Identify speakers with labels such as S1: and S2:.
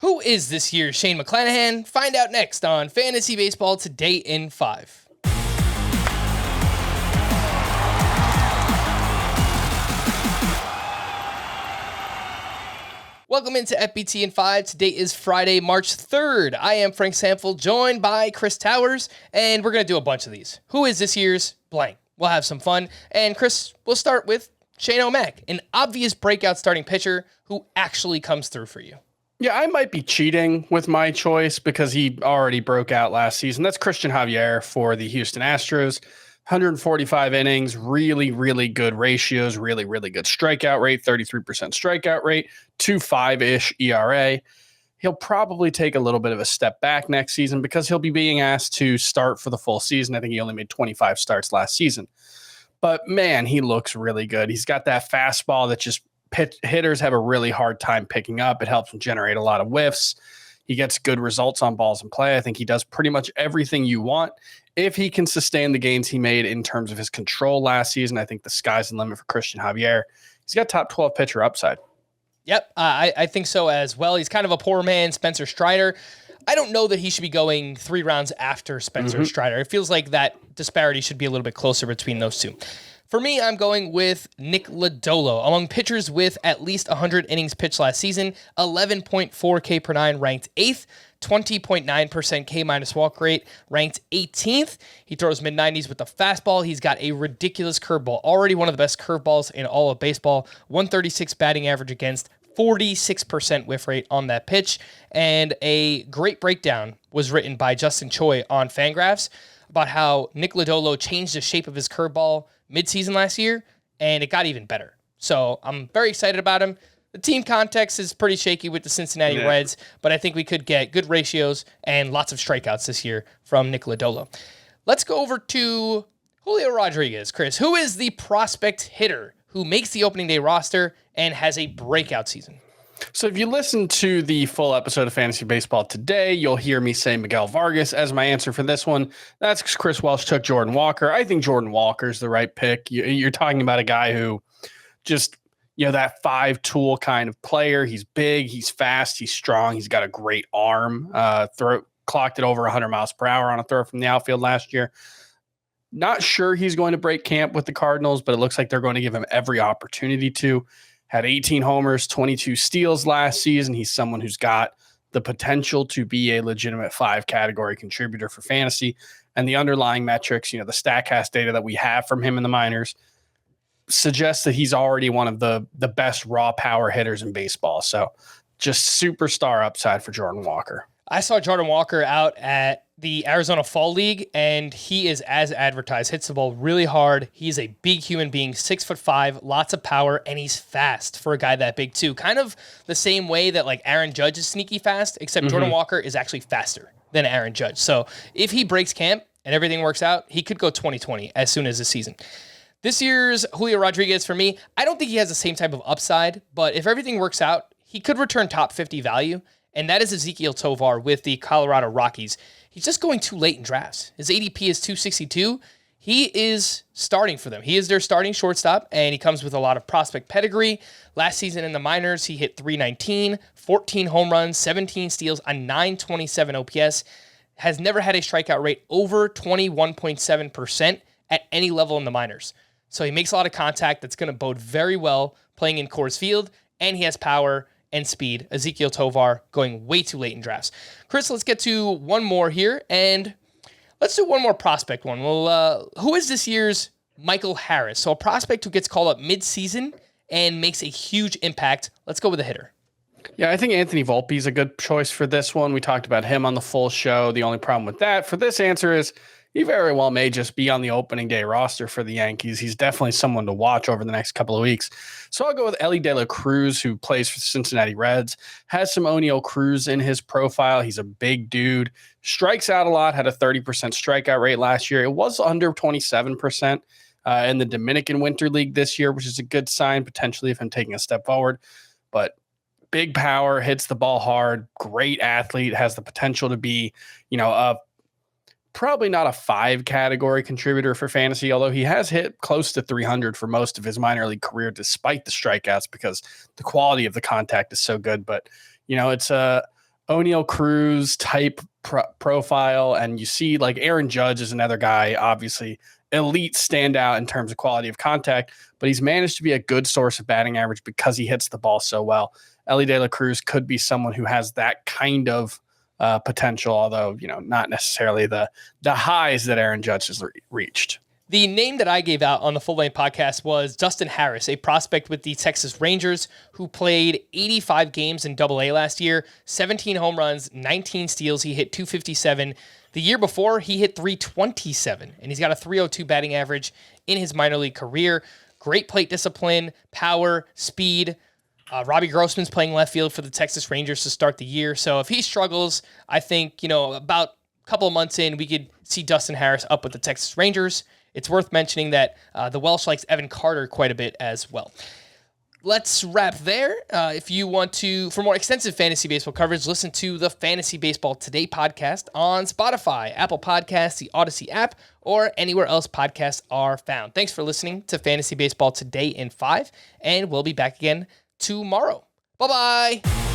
S1: Who is this year's Shane McClanahan? Find out next on Fantasy Baseball Today in 5. Welcome into FBT in 5. Today is Friday, March 3rd. I am Frank Sample, joined by Chris Towers, and we're going to do a bunch of these. Who is this year's blank? We'll have some fun. And Chris, we'll start with Shane O'Mac, an obvious breakout starting pitcher who actually comes through for you.
S2: Yeah, I might be cheating with my choice because he already broke out last season. That's Christian Javier for the Houston Astros. 145 innings, really, really good ratios, really, really good strikeout rate, 33% strikeout rate, 2.5-ish ERA. He'll probably take a little bit of a step back next season because he'll be being asked to start for the full season. I think he only made 25 starts last season. But, man, he looks really good. He's got that fastball that just hitters have a really hard time picking up. It helps him generate a lot of whiffs. He gets good results on balls in play. I think he does pretty much everything you want. If he can sustain the gains he made in terms of his control last season, I think the sky's the limit for Christian Javier. He's got top 12 pitcher upside.
S1: Yep, I think so as well. He's kind of a poor man, Spencer Strider. I don't know that he should be going 3 rounds after Spencer Strider. It feels like that disparity should be a little bit closer between those two. For me, I'm going with Nick Lodolo. Among pitchers with at least 100 innings pitched last season, 11.4 K per 9 ranked 8th, 20.9% K- walk rate ranked 18th. He throws mid-90s with the fastball. He's got a ridiculous curveball, already one of the best curveballs in all of baseball, 136 batting average against, 46% whiff rate on that pitch, and a great breakdown was written by Justin Choi on Fangraphs about how Nick Lodolo changed the shape of his curveball midseason last year, and it got even better. So I'm very excited about him. The team context is pretty shaky with the Cincinnati Reds, but I think we could get good ratios and lots of strikeouts this year from Nick Lodolo. Let's go over to Julio Rodriguez. Chris, who is the prospect hitter who makes the opening day roster and has a breakout season?
S2: So if you listen to the full episode of Fantasy Baseball Today, you'll hear me say Miguel Vargas as my answer for this one. That's because Chris Welsh took Jordan Walker. I think Jordan Walker's the right pick. You're talking about a guy who just, that 5-tool kind of player. He's big, he's fast, he's strong, he's got a great arm. Clocked it over 100 miles per hour on a throw from the outfield last year. Not sure he's going to break camp with the Cardinals, but it looks like they're going to give him every opportunity to. Had 18 homers, 22 steals last season. He's someone who's got the potential to be a legitimate 5-category contributor for fantasy. And the underlying metrics, the StatCast data that we have from him in the minors suggests that he's already one of the best raw power hitters in baseball. So just superstar upside for Jordan Walker.
S1: I saw Jordan Walker out at the Arizona Fall League, and he is as advertised. Hits the ball really hard. He's a big human being, 6'5", lots of power, and he's fast for a guy that big too. Kind of the same way that like Aaron Judge is sneaky fast, except Jordan Walker is actually faster than Aaron Judge. So if he breaks camp and everything works out, he could go 2020 as soon as this season. This year's Julio Rodriguez, for me, I don't think he has the same type of upside, but if everything works out, he could return top 50 value, and that is Ezequiel Tovar with the Colorado Rockies. He's just going too late in drafts. His ADP is 262. He is starting for them. He is their starting shortstop, and he comes with a lot of prospect pedigree. Last season in the minors, he hit 319, 14 home runs, 17 steals, a 927 OPS, has never had a strikeout rate over 21.7% at any level in the minors. So he makes a lot of contact that's going to bode very well playing in Coors Field, and he has power and speed. Ezequiel Tovar going way too late in drafts. Chris, let's get to one more here, and let's do one more prospect one. Well, who is this year's Michael Harris? So a prospect who gets called up mid-season and makes a huge impact. Let's go with a hitter.
S2: Yeah, I think Anthony Volpe is a good choice for this one. We talked about him on the full show. The only problem with that for this answer is he very well may just be on the opening day roster for the Yankees. He's definitely someone to watch over the next couple of weeks. So I'll go with Elly De La Cruz, who plays for the Cincinnati Reds, has some O'Neal Cruz in his profile. He's a big dude, strikes out a lot, had a 30% strikeout rate last year. It was under 27% in the Dominican Winter League this year, which is a good sign potentially of him taking a step forward. But big power, hits the ball hard, great athlete, has the potential to be, probably not a 5-category contributor for fantasy, although he has hit close to 300 for most of his minor league career, despite the strikeouts, because the quality of the contact is so good. But, it's a O'Neal Cruz type profile, and you see like Aaron Judge is another guy, obviously elite standout in terms of quality of contact, but he's managed to be a good source of batting average because he hits the ball so well. Elly De La Cruz could be someone who has that kind of potential, although, not necessarily the highs that Aaron Judge has reached.
S1: The name that I gave out on the Full Lane podcast was Dustin Harris, a prospect with the Texas Rangers who played 85 games in AA last year, 17 home runs, 19 steals. He hit 257. The year before, he hit 327, and he's got a 302 batting average in his minor league career. Great plate discipline, power, speed. Robbie Grossman's playing left field for the Texas Rangers to start the year. So if he struggles, I think, about a couple of months in, we could see Dustin Harris up with the Texas Rangers. It's worth mentioning that the Welsh likes Evan Carter quite a bit as well. Let's wrap there. If you want to, for more extensive fantasy baseball coverage, listen to the Fantasy Baseball Today podcast on Spotify, Apple Podcasts, the Audacy app, or anywhere else podcasts are found. Thanks for listening to Fantasy Baseball Today in 5, and we'll be back again tomorrow. Bye-bye.